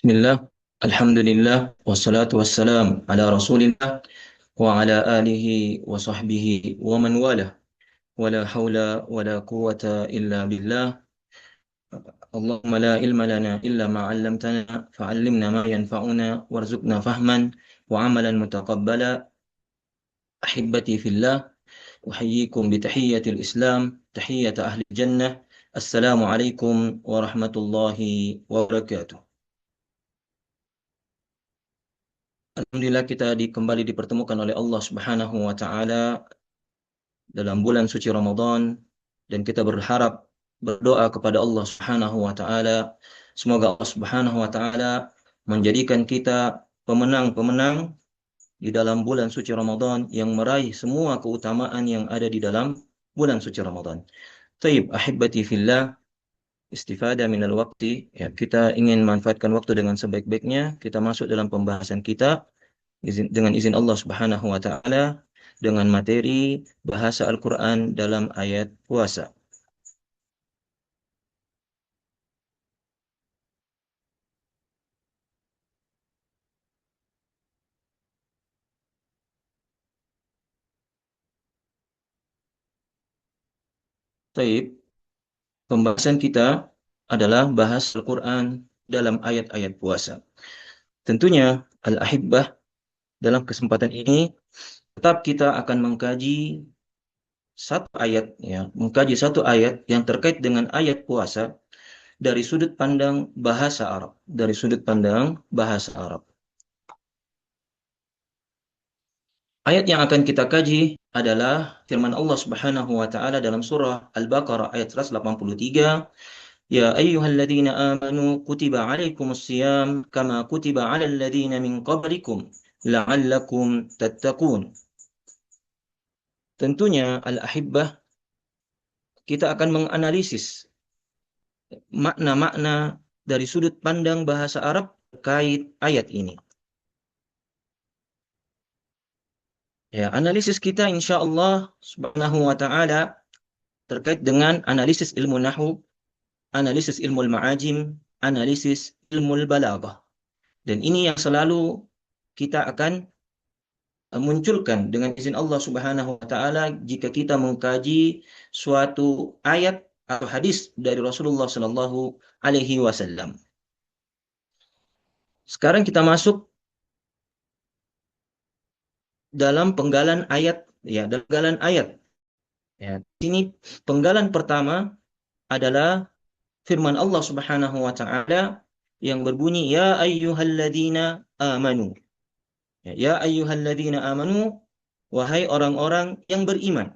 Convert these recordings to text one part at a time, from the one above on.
Bismillah, Alhamdulillah, wassalatu wassalam ala rasulillah wa ala alihi wa sahbihi wa man wala wa la hawla wa la quwata illa billah. Allahumma la ilma lana illa ma 'allamtana fa'allimna ma yanfa'una warzuqna fahman wa amalan mutaqabbala. Ahibbati fillah, uhayyikum bi tahiyyatil islam, tahiyyata ahli jannah. Assalamu alaikum warahmatullahi wabarakatuh. Alhamdulillah kita kembali dipertemukan oleh Allah Subhanahu wa taala dalam bulan suci Ramadan, dan kita berdoa kepada Allah Subhanahu wa taala semoga Allah Subhanahu wa taala menjadikan kita pemenang-pemenang di dalam bulan suci Ramadan yang meraih semua keutamaan yang ada di dalam bulan suci Ramadan. Taib ahibati fillah, istifada minal waqti, ya, kita ingin manfaatkan waktu dengan sebaik-baiknya. Kita masuk dalam pembahasan kita dengan izin Allah Subhanahu wa taala dengan materi bahasa Al-Qur'an dalam ayat puasa. Taib, pembahasan kita adalah bahas Al-Qur'an dalam ayat-ayat puasa. Tentunya al-ahibbah, dalam kesempatan ini tetap kita akan mengkaji satu ayat, ya, mengkaji satu ayat yang terkait dengan ayat puasa dari sudut pandang bahasa Arab, dari sudut pandang bahasa Arab. Ayat yang akan kita kaji adalah firman Allah Subhanahu wa taala dalam surah Al-Baqarah ayat 183, "Ya ayyuhalladzina amanu kutiba 'alaikumus shiyam kama kutiba 'alal ladzina min qablikum la'allakum tattaqun." Tentunya al-ahibbah, kita akan menganalisis makna-makna dari sudut pandang bahasa Arab terkait ayat ini. Ya, analisis kita insya Allah Subhanahu wa taala terkait dengan analisis ilmu nahwu, analisis ilmu ma'ajim, analisis ilmu balaghah. Dan ini yang selalu kita akan munculkan dengan izin Allah Subhanahu wa taala jika kita mengkaji suatu ayat atau hadis dari Rasulullah sallallahu alaihi wasallam. Sekarang kita masuk dalam penggalan ayat, ya, dalam penggalan ayat. Ya, ini penggalan pertama adalah firman Allah Subhanahu wa taala yang berbunyi ya ayyuhalladzina amanu. Ya ayyuhalladzina amanu, wahai orang-orang yang beriman.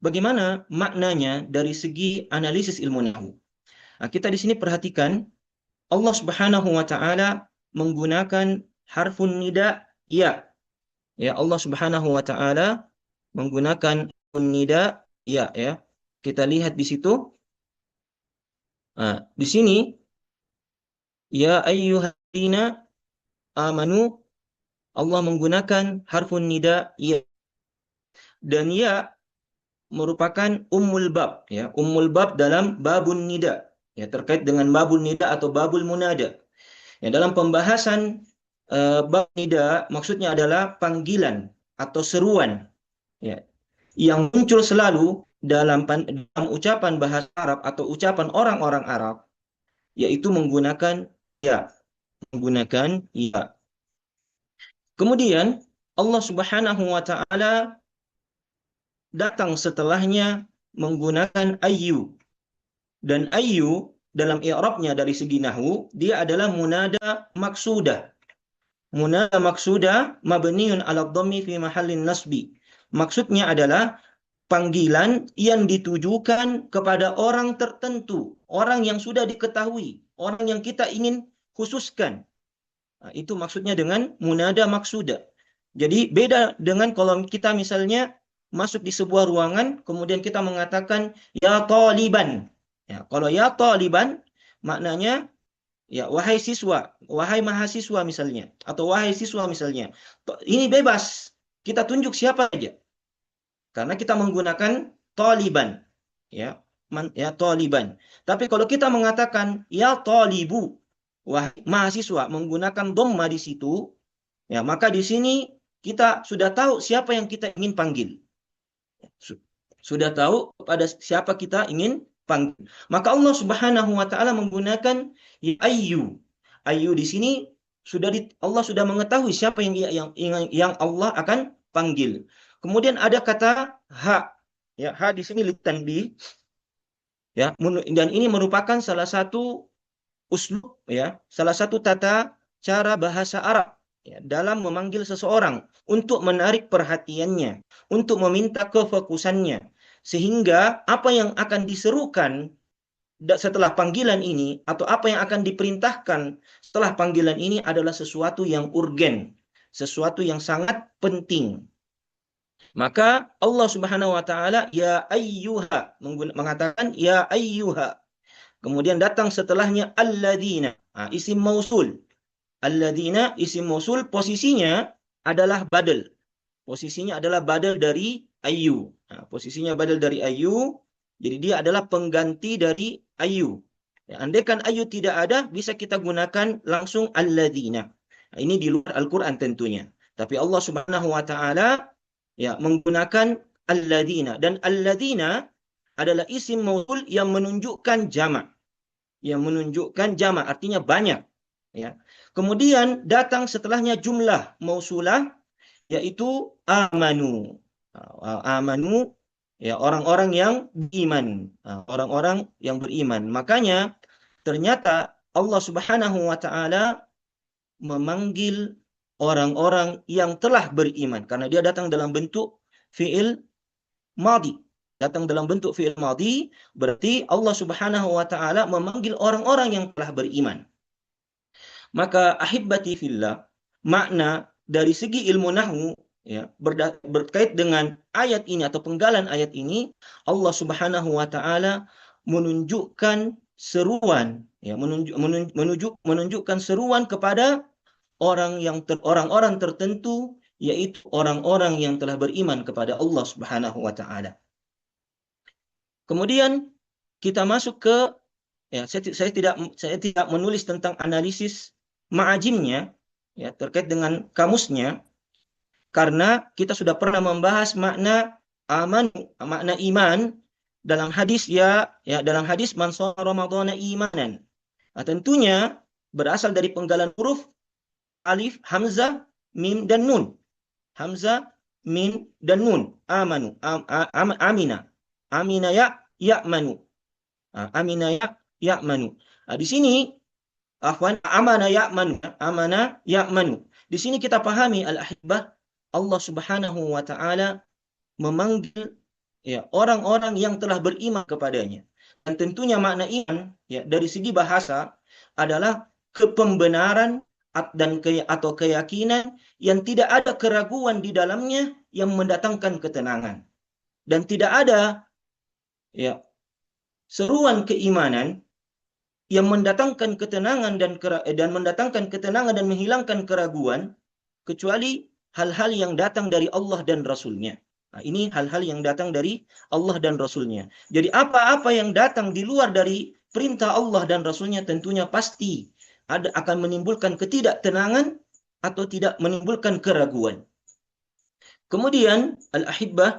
Bagaimana maknanya dari segi analisis ilmu nahwu? Nah, kita di sini perhatikan Allah Subhanahu wa taala menggunakan harfun nida ya. Ya, Allah Subhanahu wa taala menggunakan harfun nida ya, ya. Kita lihat di situ. Nah, di sini ya ayyuhalladzina amanu, Allah menggunakan harfun nida ya, dan ya merupakan ummul bab, ya, ummul bab dalam babun nida, ya, terkait dengan babul nida atau babul munada. Ya, dalam pembahasan bab nida maksudnya adalah panggilan atau seruan, ya, yang muncul selalu dalam ucapan bahasa Arab atau ucapan orang-orang Arab, yaitu menggunakan ya, menggunakan ya. Kemudian Allah Subhanahu wa taala datang setelahnya menggunakan ayyu. Dan ayyu dalam i'rabnya dari segi nahwu, dia adalah munada maksudah. Munada maksudah mabniun 'ala dhammi fi mahallin nasbi. Maksudnya adalah panggilan yang ditujukan kepada orang tertentu, orang yang sudah diketahui, orang yang kita ingin khususkan. Nah, itu maksudnya dengan munada maksudah. Jadi beda dengan kalau kita misalnya masuk di sebuah ruangan, kemudian kita mengatakan ya taliban. Ya, kalau ya taliban maknanya ya wahai siswa, wahai mahasiswa misalnya, atau wahai siswa misalnya. Ini bebas. Kita tunjuk siapa aja. Karena kita menggunakan taliban. Ya, ya taliban. Tapi kalau kita mengatakan ya talibu, wahai mahasiswa, menggunakan dhamma di situ, ya, maka di sini kita sudah tahu siapa yang kita ingin panggil. Sudah tahu pada siapa kita ingin panggil. Maka Allah Subhanahu wa taala menggunakan ya ayyu. Ayyu di sini Allah sudah mengetahui siapa yang Allah akan panggil. Kemudian ada kata ha. Ya, ha di sini litanbih. Ya, dan ini merupakan salah satu uslub, ya, salah satu tata cara bahasa Arab, ya, dalam memanggil seseorang untuk menarik perhatiannya, untuk meminta kefokusannya, sehingga apa yang akan diserukan setelah panggilan ini atau apa yang akan diperintahkan setelah panggilan ini adalah sesuatu yang urgen, sesuatu yang sangat penting. Maka Allah Subhanahu wa taala ya ayyuha mengatakan ya ayyuha. Kemudian datang setelahnya alladzina. Isim mausul. Alladzina isim mausul posisinya adalah badal. Posisinya adalah badal dari ayyu. Posisinya badal dari ayyu. Jadi dia adalah pengganti dari ayyu. Ya, andaikan ayyu tidak ada, bisa kita gunakan langsung alladzina. Ini di luar Al-Quran tentunya. Tapi Allah Subhanahu wa taala ya menggunakan alladzina, dan alladzina adalah isim mausul yang menunjukkan jamak. Yang menunjukkan jamak artinya banyak, ya. Kemudian datang setelahnya jumlah mausulah yaitu amanu. Amanu ya orang-orang yang beriman, orang-orang yang beriman. Makanya ternyata Allah Subhanahu wa taala memanggil orang-orang yang telah beriman karena dia datang dalam bentuk fiil madhi. Datang dalam bentuk fiil madhi berarti Allah Subhanahu wa taala memanggil orang-orang yang telah beriman. Maka ahibbati fillah, makna dari segi ilmu nahwu ya berkait dengan ayat ini atau penggalan ayat ini, Allah Subhanahu wa taala menunjukkan seruan ya menunjukkan seruan kepada orang-orang tertentu, yaitu orang-orang yang telah beriman kepada Allah Subhanahu wa taala. Kemudian kita masuk ke ya saya tidak menulis tentang analisis ma'ajimnya ya terkait dengan kamusnya karena kita sudah pernah membahas makna aman, makna iman dalam hadis dalam hadis man shoma ramadhana imanan. Nah, tentunya berasal dari penggalan huruf alif, hamzah, mim dan nun. Hamzah, mim dan nun. Amanu, amina. Amina ya'manu. Amina ya'manu. Nah, di sini amana ya'manu. Amana ya'manu. Di sini kita pahami al-ahibbah, Allah Subhanahu wa taala memanggil ya orang-orang yang telah beriman kepadanya. Dan tentunya makna iman ya dari segi bahasa adalah kepembenaran atau keyakinan yang tidak ada keraguan di dalamnya yang mendatangkan ketenangan. Dan tidak ada ya seruan keimanan yang mendatangkan ketenangan dan mendatangkan ketenangan dan menghilangkan keraguan kecuali hal-hal yang datang dari Allah dan Rasul-Nya. Nah, ini hal-hal yang datang dari Allah dan Rasul-Nya. Jadi apa-apa yang datang di luar dari perintah Allah dan Rasul-Nya tentunya pasti akan menimbulkan ketidaktenangan atau tidak menimbulkan keraguan. Kemudian al-ahibbah,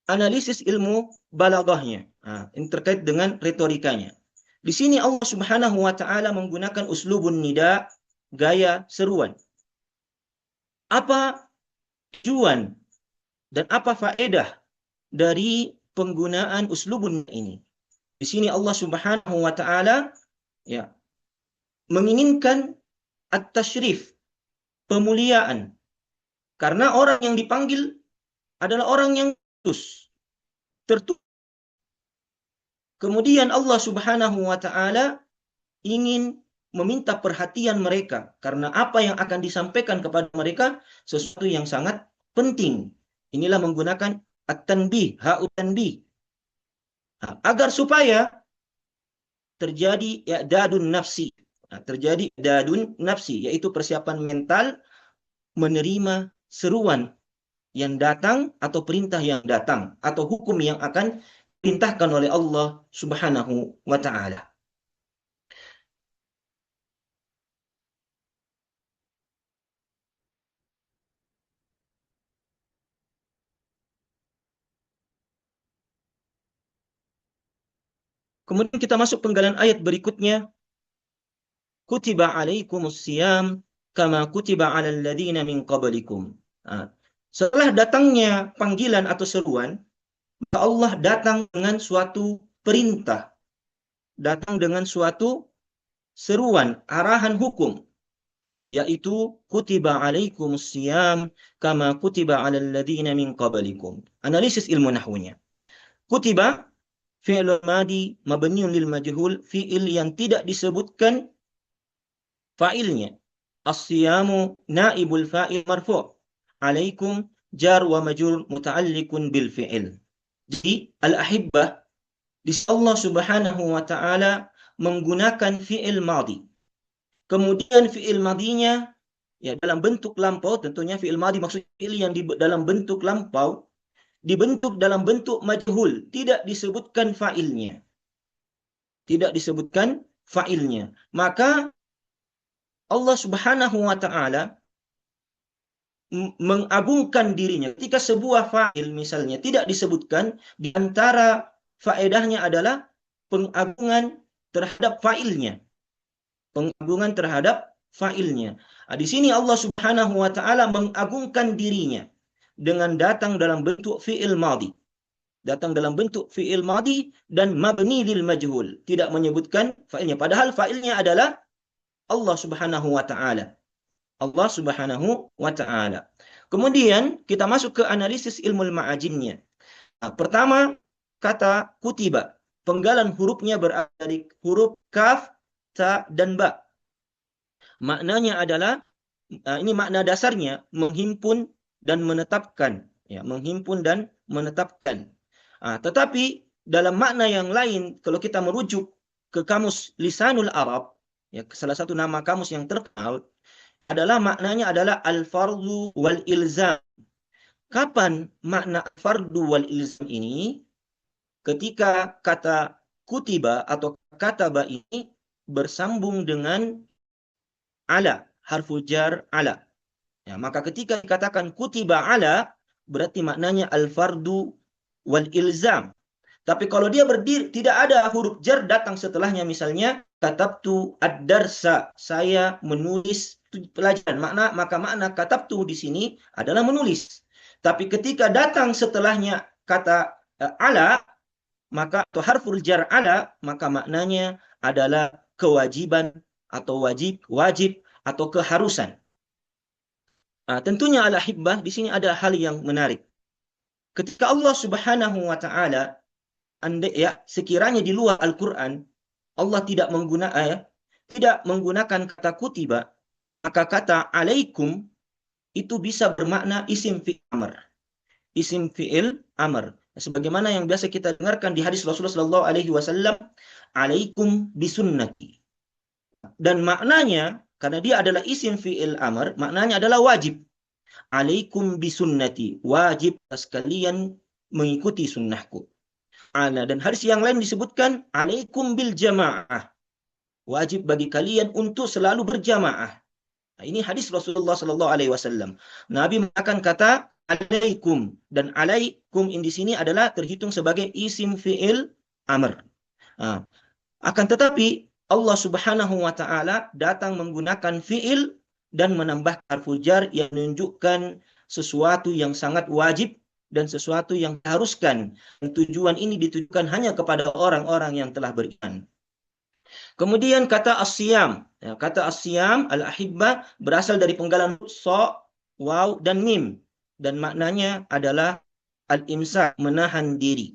analisis ilmu balaghahnya, ini terkait dengan retorikanya. Di sini Allah Subhanahu wa taala menggunakan uslubun nida, gaya seruan. Apa tujuan dan apa faedah dari penggunaan uslubun ini? Di sini Allah Subhanahu wa taala ya menginginkan at-tasyrif, pemuliaan. Karena orang yang dipanggil adalah orang yang tertutup. Kemudian Allah Subhanahu wa taala ingin meminta perhatian mereka karena apa yang akan disampaikan kepada mereka sesuatu yang sangat penting. Inilah menggunakan at-tanbih, ha'ut tanbih. Agar supaya terjadi i'dadun nafsi. Terjadi i'dadun nafsi, yaitu persiapan mental menerima seruan yang datang atau perintah yang datang atau hukum yang akan diperintahkan oleh Allah Subhanahu wa taala. Kemudian kita masuk penggalan ayat berikutnya, kutiba alaikumus siyam kama kutiba alal ladzina min qablikum. Nah, setelah datangnya panggilan atau seruan, maka Allah datang dengan suatu perintah, datang dengan suatu seruan, arahan hukum, yaitu kutiba alaikumus siyam kama kutiba alal ladzina min qablikum. Analisis ilmu nahwunya. Kutiba fi'il madi mabniun lil majhul, fi'il yang tidak disebutkan fa'ilnya. As-siyamu naibul fa'il marfu'. Alaikum jar wa majrur muta'alliqun bil fi'il. Jadi al-ahibbah di Allah Subhanahu wa taala menggunakan fi'il madi. Kemudian fi'il madinya ya dalam bentuk lampau, tentunya fi'il madi maksudnya fi'il yang dalam bentuk lampau, dibentuk dalam bentuk majhul, tidak disebutkan fa'ilnya. Tidak disebutkan fa'ilnya. Maka Allah Subhanahu wa taala mengagungkan dirinya. Ketika sebuah fa'il misalnya tidak disebutkan, di antara faedahnya adalah pengagungan terhadap fa'ilnya. Pengagungan terhadap fa'ilnya. Nah, di sini Allah Subhanahu wa taala mengagungkan dirinya dengan datang dalam bentuk fi'il madhi. Datang dalam bentuk fi'il madhi dan mabni lil majhul, tidak menyebutkan fa'ilnya, padahal fa'ilnya adalah Allah Subhanahu wa taala. Allah Subhanahu wa taala. Kemudian kita masuk ke analisis ilmu ma'ajimnya. Nah, pertama kata kutiba, penggalan hurufnya berasal dari huruf kaf, ta dan ba. Maknanya adalah ini makna dasarnya menghimpun dan menetapkan, ya, menghimpun dan menetapkan. Tetapi dalam makna yang lain, kalau kita merujuk ke kamus Lisanul Arab, ya, salah satu nama kamus yang terkenal, adalah maknanya adalah al-fardu wal ilzam. Kapan makna fardu wal ilzam ini? Ketika kata kutiba atau kataba ini bersambung dengan ala, harfu jar ala. Ya, maka ketika dikatakan kutiba ala, berarti maknanya al-fardu wal ilzam. Tapi kalau dia berdiri, tidak ada huruf jar datang setelahnya, misalnya katabtu ad-darsa, saya menulis pelajaran. Maka makna katabtu di sini adalah menulis. Tapi ketika datang setelahnya kata ala, maka atau harful jar ala, maka maknanya adalah kewajiban atau wajib atau keharusan. Tentunya al-ahibbah di sini ada hal yang menarik. Ketika Allah Subhanahu wa taala, sekiranya di luar Al-Qur'an Allah tidak menggunakan kata kutiba, maka kata alaikum itu bisa bermakna isim fi'il amr. Isim fi'il amr. Sebagaimana yang biasa kita dengarkan di hadis Rasulullah sallallahu alaihi wasallam, alaikum bisunnati. Dan maknanya, karena dia adalah isim fi'il amr, maknanya adalah wajib. Alaikum bisunnati, wajib sekalian mengikuti sunnahku. Dan hadis yang lain disebutkan alaikum bil jamaah, wajib bagi kalian untuk selalu berjamaah. Ini hadis Rasulullah sallallahu alaihi wasallam. Nabi menggunakan kata alaikum, dan alaikum di sini adalah terhitung sebagai isim fi'il amr. Akan tetapi Allah Subhanahu wa taala datang menggunakan fi'il dan menambah harfu jar yang menunjukkan sesuatu yang sangat wajib dan sesuatu yang diharuskan. Dan tujuan ini ditujukan hanya kepada orang-orang yang telah beriman. Kemudian kata as-siyam. Ya, kata as-siyam, al-ahibbah, berasal dari penggalan so, waw, dan mim. Dan maknanya adalah al-imsak, menahan diri.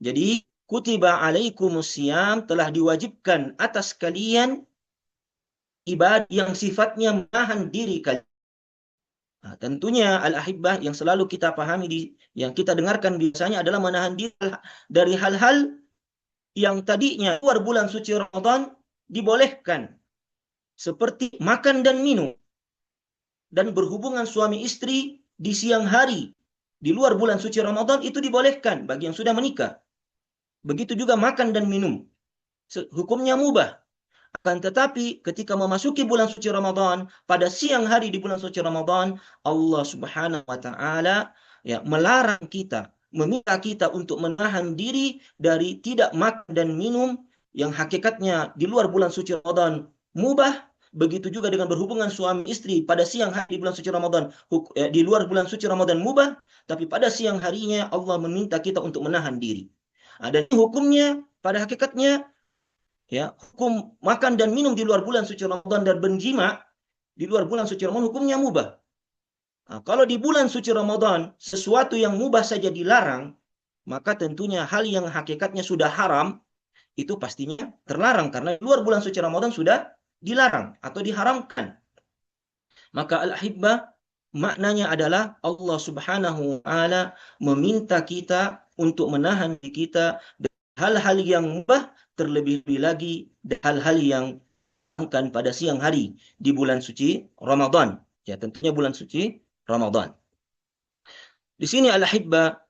Jadi, kutiba alaikumus siyam, telah diwajibkan atas kalian ibadah yang sifatnya menahan diri kalian. Tentunya al-ahibbah yang selalu kita pahami, yang kita dengarkan biasanya adalah menahan diri dari hal-hal yang tadinya luar bulan suci Ramadan dibolehkan, seperti makan dan minum, dan berhubungan suami istri di siang hari di luar bulan suci Ramadan itu dibolehkan bagi yang sudah menikah. Begitu juga makan dan minum, hukumnya mubah. Akan tetapi ketika memasuki bulan suci Ramadan, pada siang hari di bulan suci Ramadan, Allah Subhanahu wa taala melarang kita meminta kita untuk menahan diri dari tidak makan dan minum yang hakikatnya di luar bulan suci Ramadan mubah. Begitu juga dengan berhubungan suami istri pada siang hari di bulan suci Ramadan, di luar bulan suci Ramadan mubah, tapi pada siang harinya Allah meminta kita untuk menahan diri. Dan hukumnya pada hakikatnya, ya, hukum makan dan minum di luar bulan suci Ramadan dan berjima di luar bulan suci Ramadan hukumnya mubah. Nah, kalau di bulan suci Ramadan sesuatu yang mubah saja dilarang, maka tentunya hal yang hakikatnya sudah haram itu pastinya terlarang karena di luar bulan suci Ramadan sudah dilarang atau diharamkan. Maka al-ahibbah maknanya adalah Allah Subhanahu wa taala meminta kita untuk menahan diri kita dari hal-hal yang mubah, terlebih-lebih lagi hal-hal yang akan pada siang hari di bulan suci Ramadan. Ya, tentunya bulan suci Ramadan. Di sini al-ahibbah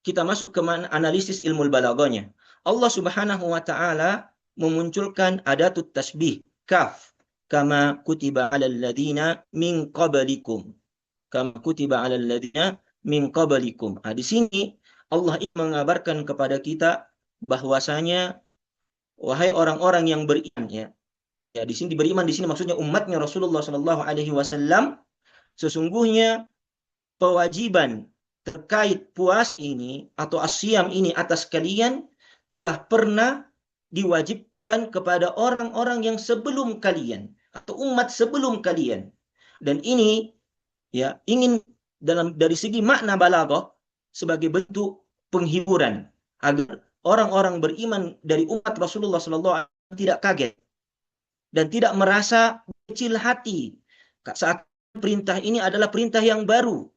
kita masuk ke analisis ilmu balaghahnya. Allah Subhanahu wa taala memunculkan adatut tasbih kaf kama kutiba 'alal ladzina min qablikum. Kama kutiba 'alal ladzina min qablikum. Di sini Allah ingin mengabarkan kepada kita bahwasanya wahai orang-orang yang beriman, ya. Ya, di sini beriman di sini maksudnya umatnya Rasulullah Shallallahu alaihi wasallam, sesungguhnya kewajiban terkait puas ini atau asyam ini atas kalian telah pernah diwajibkan kepada orang-orang yang sebelum kalian atau umat sebelum kalian. Dan ini, ya, ingin dari segi makna balaghah sebagai bentuk penghiburan agar orang-orang beriman dari umat Rasulullah SAW tidak kaget dan tidak merasa kecil hati saat perintah ini adalah perintah yang baru.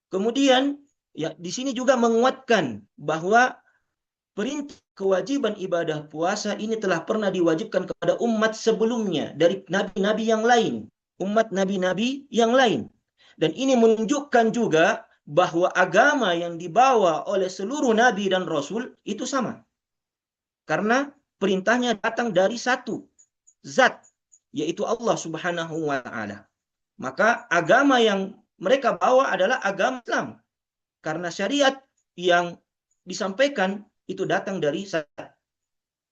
Kemudian, ya, di sini juga menguatkan bahwa perintah kewajiban ibadah puasa ini telah pernah diwajibkan kepada umat sebelumnya dari nabi-nabi yang lain, umat nabi-nabi yang lain. Dan ini menunjukkan juga bahwa agama yang dibawa oleh seluruh nabi dan rasul itu sama. Karena perintahnya datang dari satu zat, yaitu Allah Subhanahu wa taala. Maka agama yang mereka bawa adalah agama Islam. Karena syariat yang disampaikan itu datang dari zat,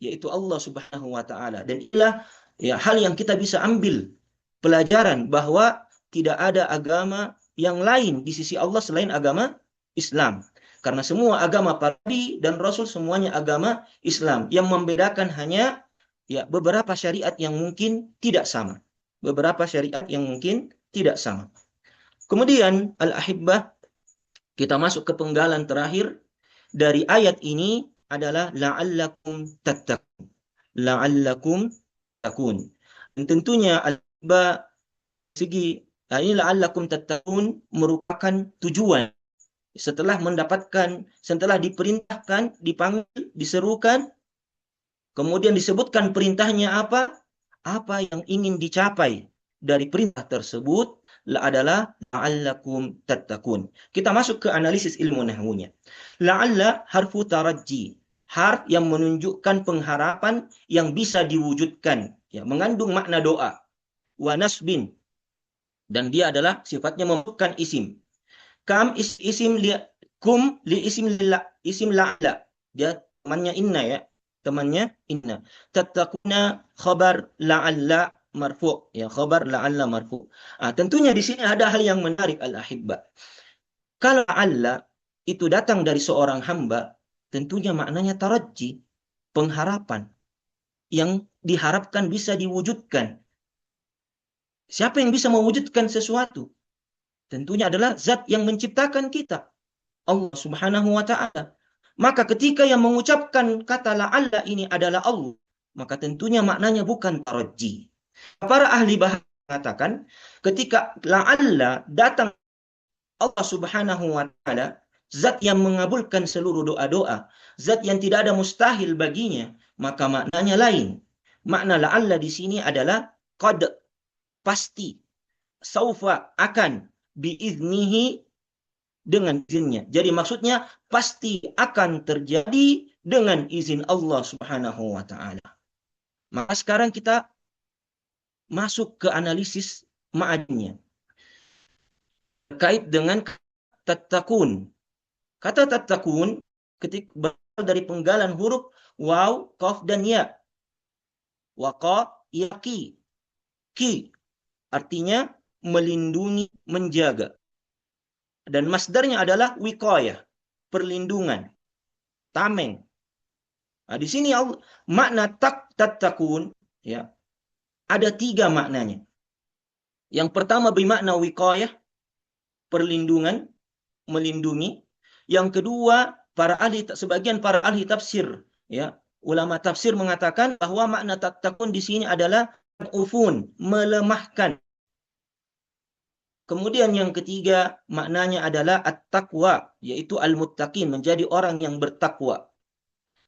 yaitu Allah Subhanahu wa taala. Dan inilah, ya, hal yang kita bisa ambil pelajaran bahwa tidak ada agama yang lain di sisi Allah selain agama Islam. Karena semua agama para nabi dan rasul semuanya agama Islam. Yang membedakan hanya, ya, beberapa syariat yang mungkin tidak sama. Beberapa syariat yang mungkin tidak sama. Kemudian al-ahibbah, kita masuk ke penggalan terakhir dari ayat ini adalah la'allakum tattaqun. La'allakum tattaqun. Dan tentunya al-ahibbah segi ini la'allakum tattaqun merupakan tujuan. Setelah diperintahkan, dipanggil, diserukan, kemudian disebutkan perintahnya apa yang ingin dicapai dari perintah tersebut adalah la'allakum tattaqun. Kita masuk ke analisis ilmu nahwunya. La'alla harfu tarajji, harf yang menunjukkan pengharapan yang bisa diwujudkan, ya, mengandung makna doa. Wa nasbin, dan dia adalah sifatnya membukan isim. Kam isim li kum li isim la'alla. Dia temannya inna, ya. Temannya inna. Tattaquna khabar la'alla marfu', ya, khabar la'alla marfu'. Tentunya di sini ada hal yang menarik al-ahibbah. Kalau la'alla itu datang dari seorang hamba, tentunya maknanya taraji, pengharapan yang diharapkan bisa diwujudkan. Siapa yang bisa mewujudkan sesuatu? Tentunya adalah zat yang menciptakan kita, Allah Subhanahu wa ta'ala. Maka ketika yang mengucapkan kata la'alla ini adalah Allah, maka tentunya maknanya bukan taraji. Para ahli bahasa mengatakan ketika la'alla datang Allah Subhanahu wa ta'ala, zat yang mengabulkan seluruh doa-doa, zat yang tidak ada mustahil baginya, maka maknanya lain. Makna la'alla di sini adalah qad, pasti, saufa, akan, biiznihi, dengan izinnya. Jadi maksudnya pasti akan terjadi dengan izin Allah Subhanahu wa ta'ala. Maka sekarang kita masuk ke analisis ma'annya terkait dengan tattaqun. Kata tattaqun ketika berasal dari penggalan huruf waw, qaf dan ya. Waqa, yaqi. Ki artinya melindungi, menjaga. Dan masdarnya adalah wiqayah, perlindungan, tameng. Nah, di sini makna tattaqun ya, ada 3 maknanya. Yang pertama bermakna wiqayah, perlindungan, melindungi. Yang kedua, sebagian para ahli tafsir ya, ulama tafsir mengatakan bahwa makna tattaqun di sini adalah ufun, melemahkan. Kemudian yang ketiga maknanya adalah at-taqwa, yaitu al-muttaqin, menjadi orang yang bertakwa.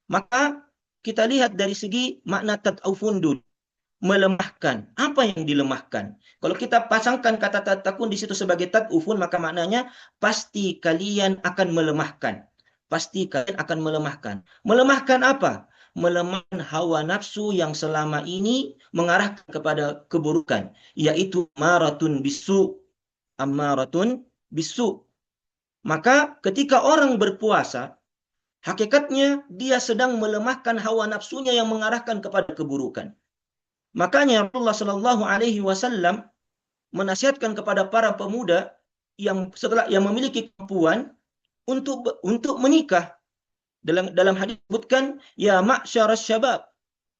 Maka kita lihat dari segi makna tat'ufun dulu, melemahkan. Apa yang dilemahkan? Kalau kita pasangkan kata tattaqun di situ sebagai tat'ufun, maka maknanya pasti kalian akan melemahkan. Pasti kalian akan melemahkan. Melemahkan apa? Melemahkan hawa nafsu yang selama ini mengarahkan kepada keburukan, yaitu maratun bisu, ammaratun bisu. Maka ketika orang berpuasa, hakikatnya dia sedang melemahkan hawa nafsunya yang mengarahkan kepada keburukan. Makanya Rasulullah Shallallahu Alaihi Wasallam menasihatkan kepada para pemuda yang memiliki kemampuan untuk menikah. Dalam hadis disebutkan, ya ma'syarasy syabab,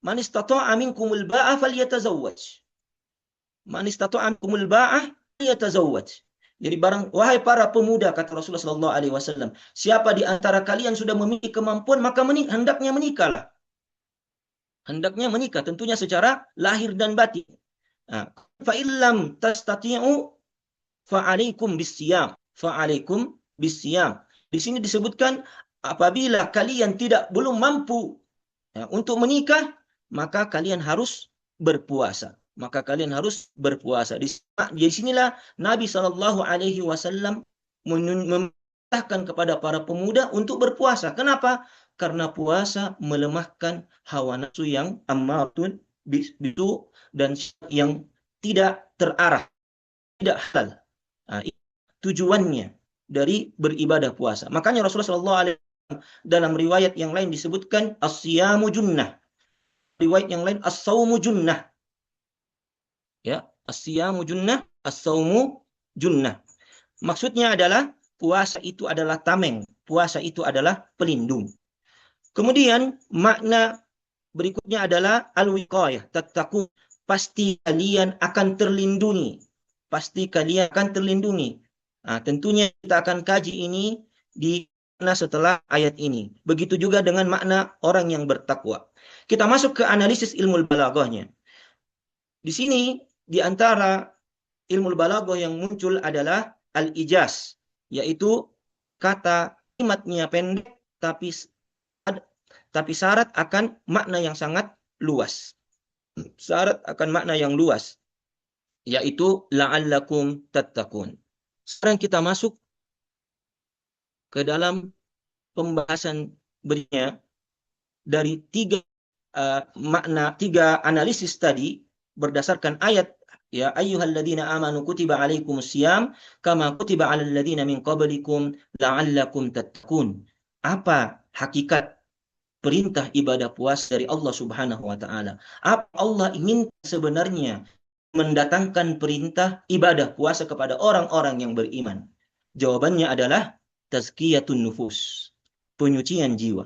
man istata'a minkumul ba'a falyatazawwaj. Man istata'a minkumul ba'a falyatazawwaj. Jadi wahai para pemuda, kata Rasulullah Shallallahu Alaihi Wasallam, siapa di antara kalian sudah memiliki kemampuan, maka hendaknya menikahlah. Hendaknya menikah, tentunya secara lahir dan batin. Fa illam tastati'u fa'alaikum bisyam. Fa'alaikum bisyam. Di sini disebutkan apabila kalian belum mampu untuk menikah, maka kalian harus berpuasa. Maka kalian harus berpuasa. Di sinilah Nabi Shallallahu Alaihi Wasallam memerintahkan kepada para pemuda untuk berpuasa. Kenapa? Karena puasa melemahkan hawa nafsu yang ammarun bisu dan yang tidak terarah, tidak halal. Itu tujuannya dari beribadah puasa. Makanya Rasulullah SAW dalam riwayat yang lain disebutkan as-siyamu junnah. Riwayat yang lain as-saumu junnah. Ya, as-siyamu junnah, as-saumu junnah. Maksudnya adalah puasa itu adalah tameng, puasa itu adalah pelindung. Kemudian makna berikutnya adalah al-wiqayah, tattaqun, pasti kalian akan terlindungi. Pasti kalian akan terlindungi. Tentunya kita akan kaji ini di setelah ayat ini. Begitu juga dengan makna orang yang bertakwa. Kita masuk ke analisis ilmu balaghahnya. Di sini di antara ilmu balaghah yang muncul adalah al-ijaz, yaitu kata kalimatnya pendek tapi syarat akan makna yang sangat luas. Syarat akan makna yang luas, yaitu la'allakum tattaqun. Sekarang kita masuk ke dalam pembahasan berikutnya dari 3 analisis tadi berdasarkan ayat, ya ayyuhalladzina amanu kutiba alaikumusiyam kama kutiba alal ladzina min qablikum la'allakum tattaqun. Apa hakikat perintah ibadah puasa dari Allah Subhanahu wa taala? Apa Allah ingin sebenarnya mendatangkan perintah ibadah puasa kepada orang-orang yang beriman? Jawabannya adalah tazkiyatun nufus, penyucian jiwa.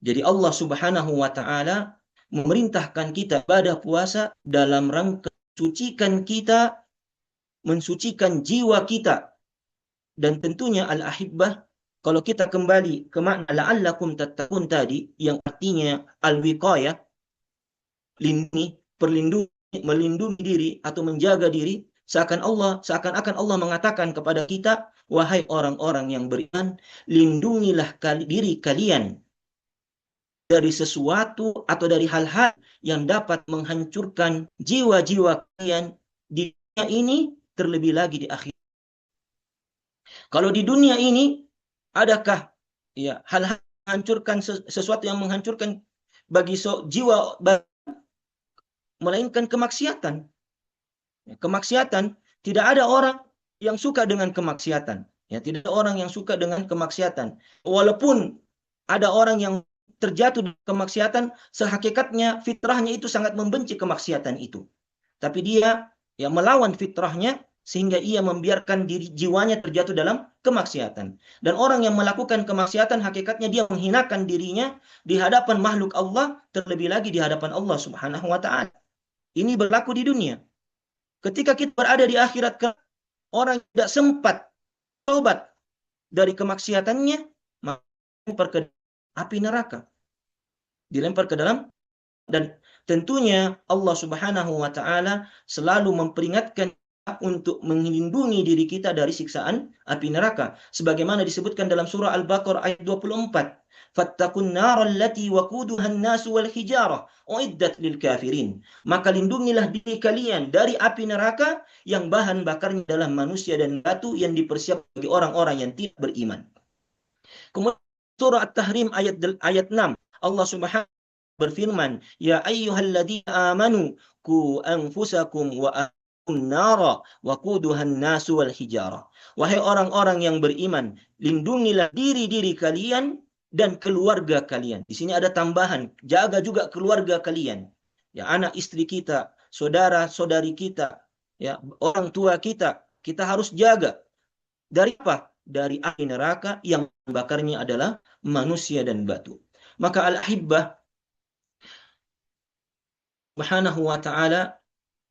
Jadi Allah Subhanahu wa taala memerintahkan kita ibadah puasa dalam rangka mensucikan jiwa kita. Dan tentunya al-ahibbah, kalau kita kembali ke makna la'allakum tattaqun tadi, yang artinya al-wiqayah, melindungi diri atau menjaga diri, seakan-akan Allah mengatakan kepada kita, wahai orang-orang yang beriman, lindungilah diri kalian dari sesuatu atau dari hal-hal yang dapat menghancurkan jiwa-jiwa kalian di dunia ini, terlebih lagi di akhirat. Kalau di dunia ini adakah ya hal-hal menghancurkan, sesuatu yang menghancurkan bagi jiwa, melainkan kemaksiatan. Kemaksiatan, tidak ada orang yang suka dengan kemaksiatan. Ya, tidak ada orang yang suka dengan kemaksiatan. Walaupun ada orang yang terjatuh di kemaksiatan, sehakikatnya fitrahnya itu sangat membenci kemaksiatan itu. Tapi dia ya melawan fitrahnya sehingga ia membiarkan diri jiwanya terjatuh dalam kemaksiatan. Dan orang yang melakukan kemaksiatan hakikatnya dia menghinakan dirinya di hadapan makhluk Allah, terlebih lagi di hadapan Allah Subhanahu wa taala. Ini berlaku di dunia. Ketika kita berada di akhirat, orang tidak sempat taubat dari kemaksiatannya, maka dilempar ke api neraka. Dilempar ke dalam. Dan tentunya Allah Subhanahu wa taala selalu memperingatkan untuk melindungi diri kita dari siksaan api neraka sebagaimana disebutkan dalam surah Al-Baqarah ayat 24. Fattaqun nar allati waquduha an-nas wal hijarah uiddat lil kafirin. Maka lindungilah diri kalian dari api neraka yang bahan bakarnya adalah manusia dan batu yang dipersiapkan bagi orang-orang yang tidak beriman. Kemudian surah At-Tahrim ayat 6 Allah Subhanahu berfirman, "Ya ayyuhalladzina amanu qu anfusakum wa ahlikum nara waquduhan nasu wal hijarah." Wahai orang-orang yang beriman, lindungilah diri-diri kalian dan keluarga kalian. Di sini ada tambahan, jaga juga keluarga kalian. Ya, anak istri kita, saudara-saudari kita, ya, orang tua kita, kita harus jaga. Dari apa? Dari api neraka yang bakarnya adalah manusia dan batu. Maka al-ahibbah Subhanahu wa taala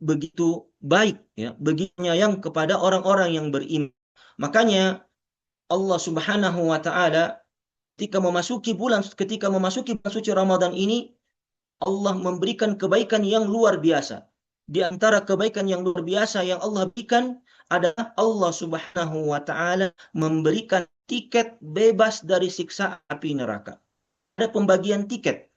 begitu baik ya, begitu nyayang kepada orang-orang yang beriman. Makanya Allah Subhanahu wa taala ketika memasuki bulan suci Ramadan ini Allah memberikan kebaikan yang luar biasa. Di antara kebaikan yang luar biasa yang Allah berikan adalah Allah Subhanahu wa taala memberikan tiket bebas dari siksa api neraka. Ada pembagian tiket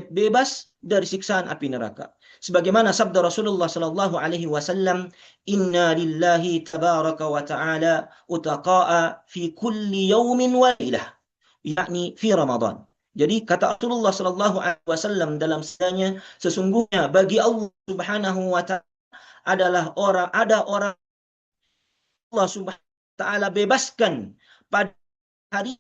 bebas dari siksaan api neraka. Sebagaimana sabda Rasulullah sallallahu alaihi wasallam, "Inna lillahi tabaraka wa ta'ala utaqa'a fi kulli yawmin wa lailah." Yakni fi Ramadan. Jadi kata Rasulullah sallallahu alaihi wasallam dalam sabdanya, sesungguhnya bagi Allah Subhanahu wa taala ada orang Allah Subhanahu wa taala bebaskan pada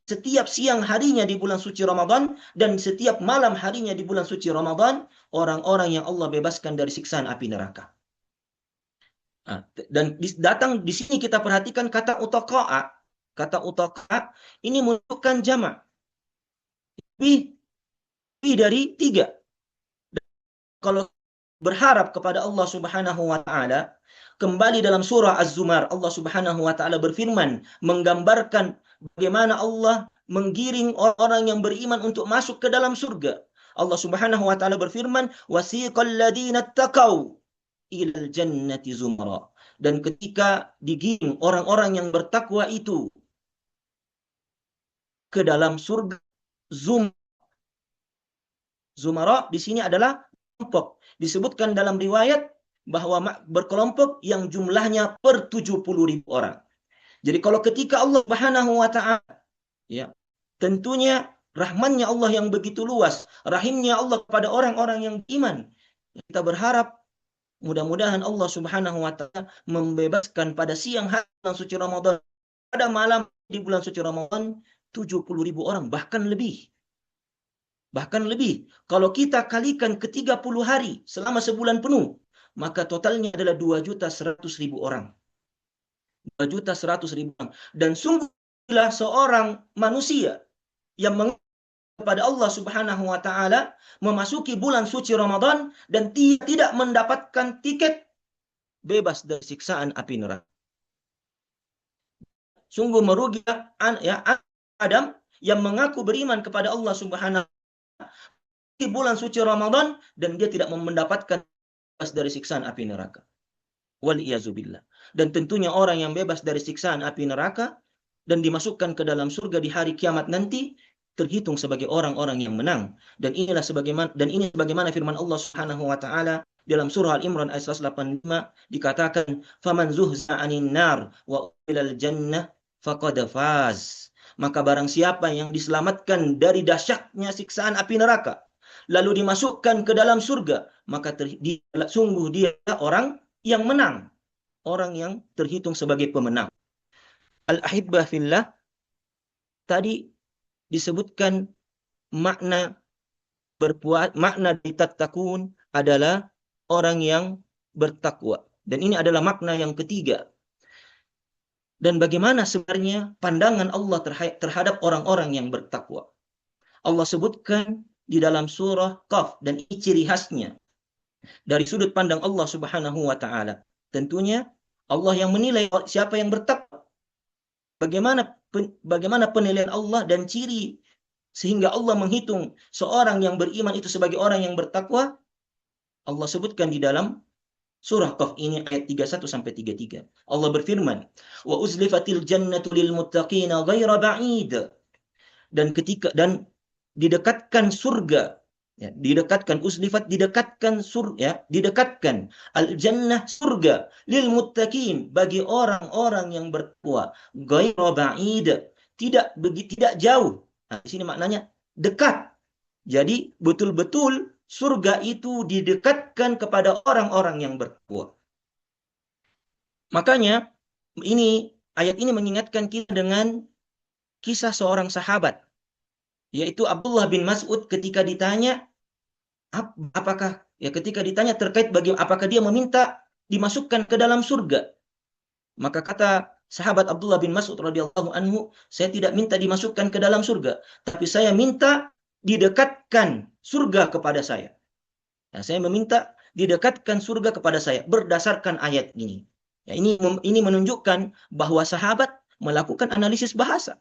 setiap siang harinya di bulan suci Ramadan dan setiap malam harinya di bulan suci Ramadan, orang-orang yang Allah bebaskan dari siksaan api neraka. Dan datang di sini kita perhatikan kata utaqa'a. Kata utaqa'a ini menunjukkan jamak. Lebih dari 3. Kalau berharap kepada Allah Subhanahu wa taala, kembali dalam surah Az-Zumar, Allah Subhanahu wa taala berfirman menggambarkan bagaimana Allah menggiring orang-orang yang beriman untuk masuk ke dalam surga. Allah Subhanahu wa taala berfirman, "Wasiqal ladzina taqau ilal jannati zumara." Dan ketika digiring orang-orang yang bertakwa itu ke dalam surga, Zumara di sini adalah kelompok. Disebutkan dalam riwayat bahwa berkelompok yang jumlahnya per 70.000 orang. Jadi kalau ketika Allah Subhanahu wa taala ya, tentunya rahmannya Allah yang begitu luas, rahimnya Allah kepada orang-orang yang beriman. Kita berharap mudah-mudahan Allah Subhanahu wa taala membebaskan pada siang hari bulan suci Ramadan, pada malam di bulan suci Ramadan 70.000 orang, bahkan lebih. Bahkan lebih. Kalau kita kalikan ke 30 hari selama sebulan penuh, maka totalnya adalah 2.100.000 orang. 2.100.000 orang. Dan sungguhlah seorang manusia yang kepada Allah Subhanahu wa taala memasuki bulan suci Ramadan dan tidak mendapatkan tiket bebas dari siksaan api neraka. Sungguh merugi ya Adam yang mengaku beriman kepada Allah Subhanahu di bulan suci Ramadan dan dia tidak mendapatkan bebas dari siksaan api neraka. Waliyazubillah. Dan tentunya orang yang bebas dari siksaan api neraka dan dimasukkan ke dalam surga di hari kiamat nanti terhitung sebagai orang-orang yang menang. Dan ini sebagaimana firman Allah Subhanahu wa taala dalam surah Al-Imran ayat 185 dikatakan, "Faman zuhza 'anil nar wa ilal jannah faqad faz." Maka barang siapa yang diselamatkan dari dahsyatnya siksaan api neraka lalu dimasukkan ke dalam surga, maka sungguh dia orang yang menang, orang yang terhitung sebagai pemenang. al-ahibbah fillah, tadi disebutkan makna makna di tattaqun adalah orang yang bertakwa. Dan ini adalah makna yang ketiga. Dan bagaimana sebenarnya pandangan Allah terhadap orang-orang yang bertakwa? Allah sebutkan di dalam surah Qaf, dan ini ciri khasnya dari sudut pandang Allah Subhanahu wa taala. Tentunya Allah yang menilai siapa yang bertakwa. Bagaimana penilaian Allah dan ciri sehingga Allah menghitung seorang yang beriman itu sebagai orang yang bertakwa? Allah sebutkan di dalam surah Qaf ini ayat 31 sampai 33. Allah berfirman, "Wa uzlifatil jannatu lil muttaqina ghaira ba'id." Dan didekatkan surga, ya, didekatkan al jannah surga lil muttaqin bagi orang-orang yang bertakwa, ghaira ba'id, tidak jauh. Nah, di sini maknanya dekat. Jadi betul-betul surga itu didekatkan kepada orang-orang yang bertakwa. Makanya ayat ini mengingatkan kita dengan kisah seorang sahabat, yaitu Abdullah bin Mas'ud ketika ditanya terkait apakah dia meminta dimasukkan ke dalam surga. Maka kata sahabat Abdullah bin Mas'ud radhiyallahu anhu, saya tidak minta dimasukkan ke dalam surga, tapi saya minta didekatkan surga kepada saya. Nah, saya meminta didekatkan surga kepada saya berdasarkan ayat ini. Ya, ini menunjukkan bahwa sahabat melakukan analisis bahasa.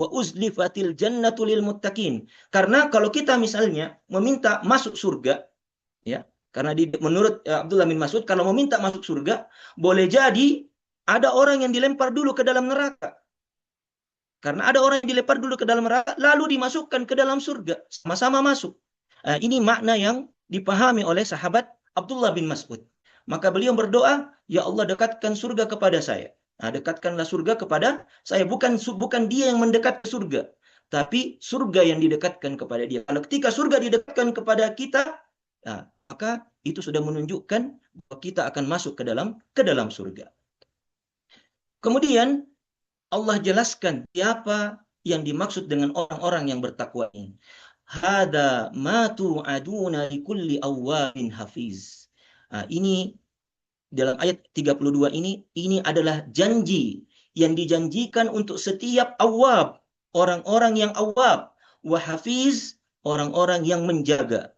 Wa uzlifatil jannatu lil muttaqin. Karena kalau kita misalnya meminta masuk surga, ya, karena menurut Abdullah bin Mas'ud, kalau meminta masuk surga, boleh jadi ada orang yang dilempar dulu ke dalam neraka. Karena ada orang yang dilempar dulu ke dalam neraka, lalu dimasukkan ke dalam surga, sama-sama masuk. Ini makna yang dipahami oleh sahabat Abdullah bin Mas'ud. Maka beliau berdoa, ya Allah dekatkan surga kepada saya. Nah, dekatkanlah surga kepada saya. Bukan dia yang mendekat ke surga, tapi surga yang didekatkan kepada dia. Kalau ketika surga didekatkan kepada kita, nah, maka itu sudah menunjukkan bahwa kita akan masuk ke dalam surga. Kemudian Allah jelaskan siapa yang dimaksud dengan orang-orang yang bertakwa ini. Hada ma tu'aduna likulli awwabin hafiz. Nah, ini dalam ayat 32 ini adalah janji yang dijanjikan untuk setiap awwab, orang-orang yang awwab, wa hafiz, orang-orang yang menjaga.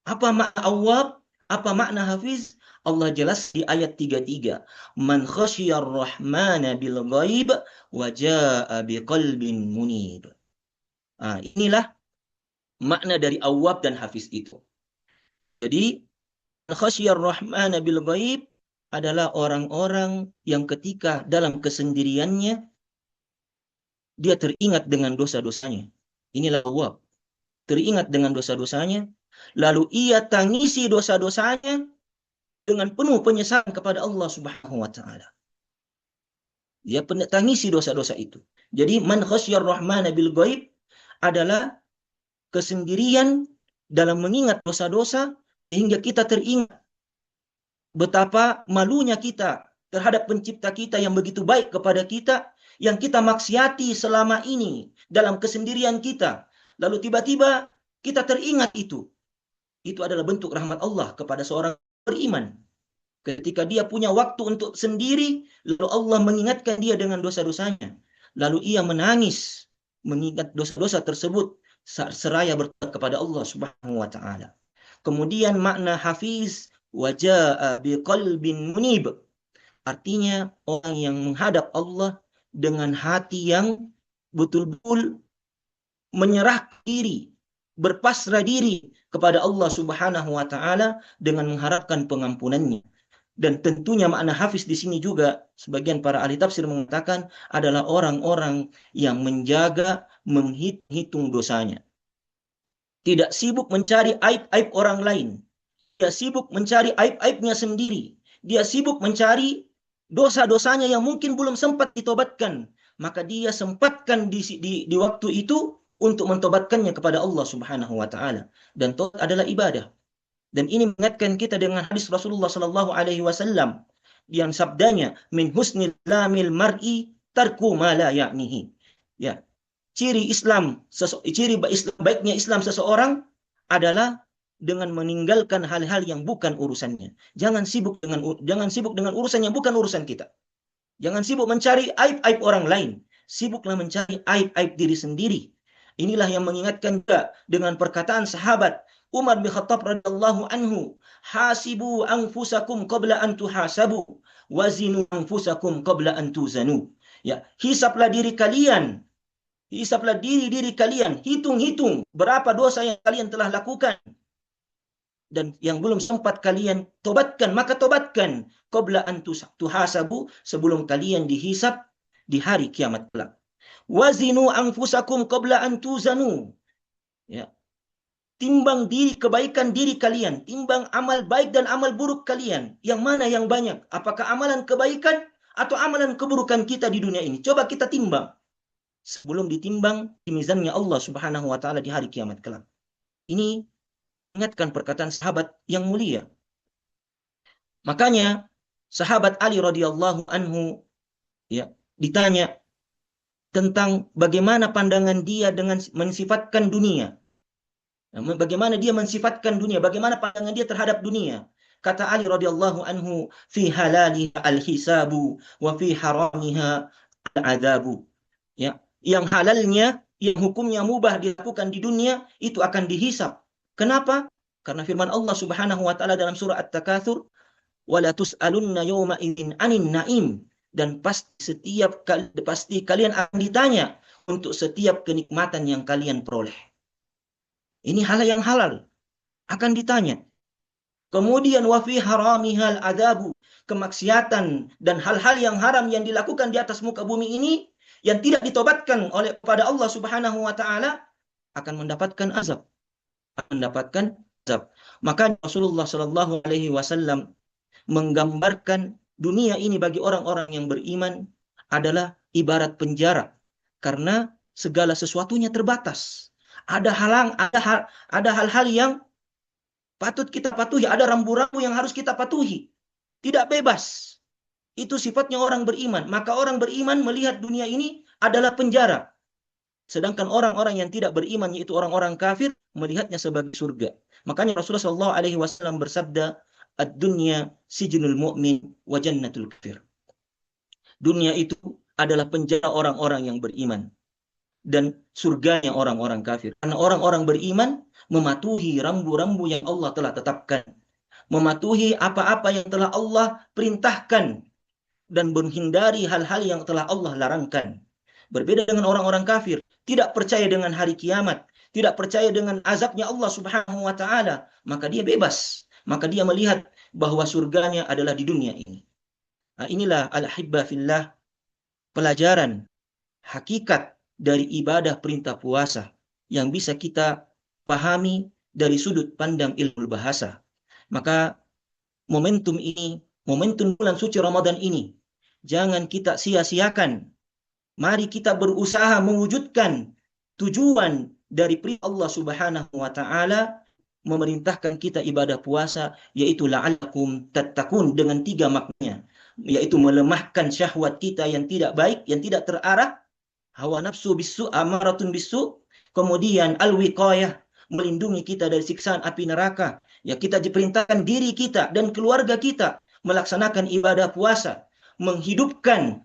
Apa makna awwab? Apa makna hafiz? Allah jelas di ayat 33. Man khasyiyar rahmana bil ghaib wa jaa biqalbin munib. Inilah makna dari awwab dan hafiz itu. Jadi khasyiyar rahmana bil ghaib adalah orang-orang yang ketika dalam kesendiriannya dia teringat dengan dosa-dosanya. Inilah awwab. Teringat dengan dosa-dosanya, lalu ia tangisi dosa-dosanya dengan penuh penyesalan kepada Allah Subhanahu wa taala. Dia tangisi dosa-dosa itu. Jadi man khasyiyar rahmana bil ghaib adalah kesendirian dalam mengingat dosa-dosa sehingga kita teringat betapa malunya kita terhadap pencipta kita yang begitu baik kepada kita, yang kita maksiati selama ini dalam kesendirian kita. Lalu tiba-tiba kita teringat itu. Itu adalah bentuk rahmat Allah kepada seorang beriman. Ketika dia punya waktu untuk sendiri, lalu Allah mengingatkan dia dengan dosa-dosanya. Lalu ia menangis mengingat dosa-dosa tersebut seraya bertobat kepada Allah Subhanahu wa taala. Kemudian makna hafiz, waja'a biqalbin munib. Artinya orang yang menghadap Allah dengan hati yang betul-betul menyerah diri, berpasrah diri kepada Allah Subhanahu wa taala dengan mengharapkan pengampunannya. Dan tentunya makna hafiz di sini juga sebagian para ahli tafsir mengatakan adalah orang-orang yang menjaga, menghitung dosanya. Tidak sibuk mencari aib-aib orang lain. Dia sibuk mencari aib-aibnya sendiri. Dia sibuk mencari dosa-dosanya yang mungkin belum sempat ditobatkan. Maka dia sempatkan di waktu itu untuk mentobatkannya kepada Allah Subhanahu wa taala. Dan tobat adalah ibadah. Dan ini mengingatkan kita dengan hadis Rasulullah sallallahu alaihi wasallam yang sabdanya min husnil lamil mar'i tarku ma la ya'nihi. Ya, ciri baiknya Islam seseorang adalah dengan meninggalkan hal-hal yang bukan urusannya. Jangan sibuk dengan urusan yang bukan urusan kita. Jangan sibuk mencari aib-aib orang lain. Sibuklah mencari aib-aib diri sendiri. Inilah yang mengingatkan juga dengan perkataan sahabat Umar bin Khattab radhiyallahu anhu, hasibu anfusakum qabla an tuhasabu, wazinu anfusakum qabla an tuzanu. Ya, hisaplah diri kalian. Hisaplah diri kalian, hitung-hitung berapa dosa yang kalian telah lakukan dan yang belum sempat kalian tobatkan, maka tobatkan qabla an tuhasabu, sebelum kalian dihisap di hari kiamat kelak. Wazinu anfusakum qabla an tuzanu. Ya. Timbang kebaikan diri kalian, timbang amal baik dan amal buruk kalian. Yang mana yang banyak? Apakah amalan kebaikan atau amalan keburukan kita di dunia ini? Coba kita timbang. Sebelum ditimbang di mizannya Allah Subhanahu wa taala di hari kiamat kelak. Ini ingatkan perkataan sahabat yang mulia. Makanya sahabat Ali radhiyallahu anhu ya ditanya tentang bagaimana pandangan dia dengan mensifatkan dunia. Bagaimana dia mensifatkan dunia, bagaimana pandangan dia terhadap dunia. Kata Ali radhiyallahu anhu, fi halaliha al-hisabu wa fi haramiha al-adzabu. Ya, yang halalnya, yang hukumnya mubah dilakukan di dunia itu akan dihisab. Kenapa? Karena firman Allah Subhanahu wa taala dalam surah At-Takatsur, wala tus'alunna yawma idzin 'anin na'im, dan pasti kalian akan ditanya untuk setiap kenikmatan yang kalian peroleh. Ini hal yang halal akan ditanya. Kemudian wa fi haramihal adabu, kemaksiatan dan hal-hal yang haram yang dilakukan di atas muka bumi ini yang tidak ditobatkan oleh kepada Allah Subhanahu wa taala akan mendapatkan azab. Maka Rasulullah Shallallahu alaihi wasallam menggambarkan dunia ini bagi orang-orang yang beriman adalah ibarat penjara karena segala sesuatunya terbatas. Ada hal-hal yang patut kita patuhi, ada rambu-rambu yang harus kita patuhi. Tidak bebas. Itu sifatnya orang beriman. Maka orang beriman melihat dunia ini adalah penjara. Sedangkan orang-orang yang tidak beriman, yaitu orang-orang kafir, melihatnya sebagai surga. Makanya Rasulullah SAW bersabda, ad-dunya sijnul mu'min wa jannatul kafir. Dunia itu adalah penjara orang-orang yang beriman dan surganya orang-orang kafir. Karena orang-orang beriman mematuhi rambu-rambu yang Allah telah tetapkan. Mematuhi apa-apa yang telah Allah perintahkan. Dan menghindari hal-hal yang telah Allah larangkan. Berbeda dengan orang-orang kafir. Tidak percaya dengan hari kiamat. Tidak percaya dengan azabnya Allah Subhanahu wa ta'ala. Maka dia bebas. Maka dia melihat bahwa surganya adalah di dunia ini. Nah, inilah al-ahibba fillah, pelajaran hakikat dari ibadah perintah puasa yang bisa kita pahami dari sudut pandang ilmu bahasa. Maka momentum bulan suci Ramadan ini jangan kita sia-siakan. Mari kita berusaha mewujudkan tujuan dari perintah Allah Subhanahu wa taala memerintahkan kita ibadah puasa, yaitu la'allakum tattaqun, dengan 3 maknanya, yaitu melemahkan syahwat kita yang tidak baik, yang tidak terarah, hawa nafsu bisu, amaratun bisu, kemudian al-wiqayah, melindungi kita dari siksaan api neraka. Ya, kita diperintahkan diri kita dan keluarga kita melaksanakan ibadah puasa, menghidupkan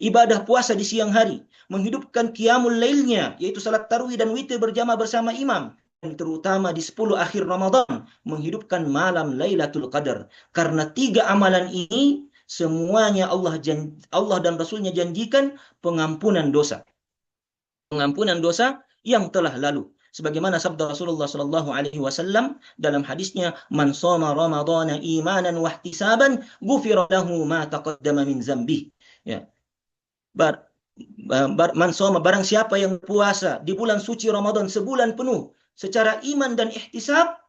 ibadah puasa di siang hari, menghidupkan qiyamul lailnya, yaitu salat tarawih dan witir berjamaah bersama imam, dan terutama di 10 akhir Ramadan, menghidupkan malam Lailatul Qadar. Karena 3 amalan ini semuanya Allah dan Rasulnya janjikan pengampunan dosa. Pengampunan dosa yang telah lalu. Sebagaimana sabda Rasulullah sallallahu alaihi wasallam dalam hadisnya, man shoma ramadhana imanan wa ihtisaban ghufira lahu ma taqaddama min dzambi. Ya. Man shoma, barang siapa yang puasa di bulan suci Ramadan sebulan penuh secara iman dan ihtisab,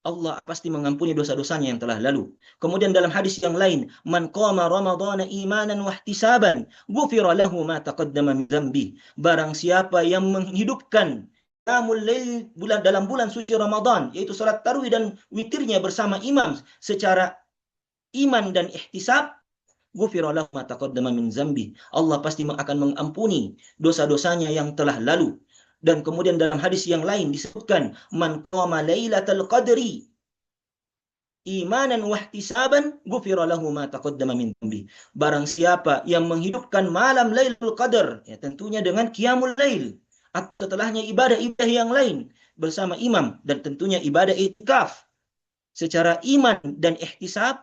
Allah pasti mengampuni dosa-dosanya yang telah lalu. Kemudian dalam hadis yang lain, man qama ramadhana imanan wa ihtisaban ghufira lahu ma taqaddama min dzambi. Barang siapa yang menghidupkan qiyamul lail dalam bulan suci Ramadan, yaitu salat tarawih dan witirnya bersama imam secara iman dan ihtisab, ghufira lahu ma taqaddama min zambi. Allah pasti akan mengampuni dosa-dosanya yang telah lalu. Dan kemudian dalam hadis yang lain disebutkan, man qama lailatal qadri imanan wahtisaban ghufira lahu ma taqaddama min dhanbi. Barang siapa yang menghidupkan malam Lailatul Qadar, ya tentunya dengan qiyamul lail atau setelahnya ibadah-ibadah yang lain bersama imam dan tentunya ibadah iktikaf secara iman dan ihtisab,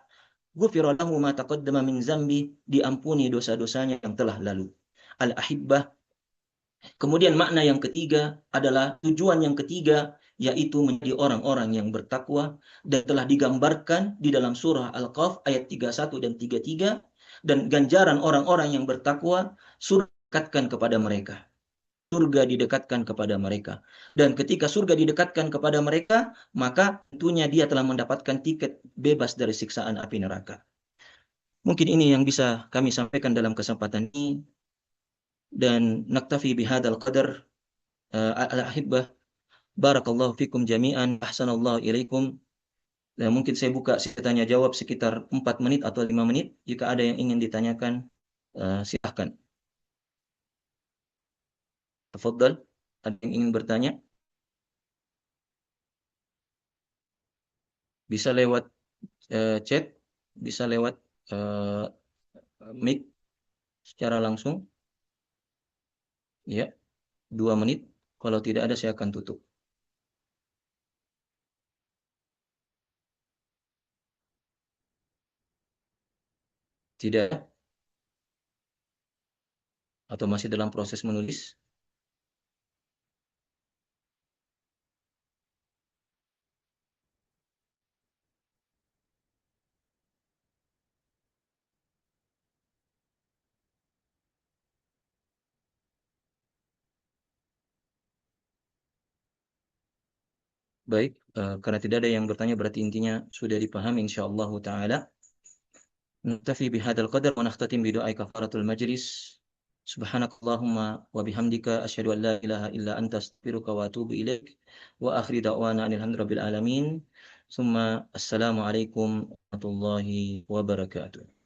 ghufira lahu ma taqaddama min zambi, diampuni dosa-dosanya yang telah lalu. Al-ahibbah. Kemudian makna yang ketiga adalah tujuan yang ketiga, yaitu menjadi orang-orang yang bertakwa, dan telah digambarkan di dalam surah Al-Qaf ayat 31 dan 33, dan ganjaran orang-orang yang bertakwa, surga didekatkan kepada mereka. Surga didekatkan kepada mereka. Dan ketika surga didekatkan kepada mereka, maka tentunya dia telah mendapatkan tiket bebas dari siksaan api neraka. Mungkin ini yang bisa kami sampaikan dalam kesempatan ini, dan naktafi bihadzal qadar. Al-ahibbah, barakallahu fikum jami'an, ahsanallahu ilaikum. Dan mungkin saya buka sesi tanya jawab sekitar 4 menit atau 5 menit. Jika ada yang ingin ditanyakan, silahkan. Tafadhal, ada yang ingin bertanya? Bisa lewat chat, bisa lewat mic secara langsung. Ya, 2 menit. Kalau tidak ada, saya akan tutup. Tidak? Atau masih dalam proses menulis? Baik, karena tidak ada yang bertanya, berarti intinya sudah dipahami insyaallah taala. Naktafi bihadzal qadar wa nakhtatim bi du'ai kafaratul majlis. Subhanakallahumma wa bihamdika asyhadu an la ilaha illa anta astaghfiruka wa atubu ilaik. Wa akhir da'wana alhamdulillahirabbil alamin. Summa assalamu alaikum warahmatullahi wabarakatuh.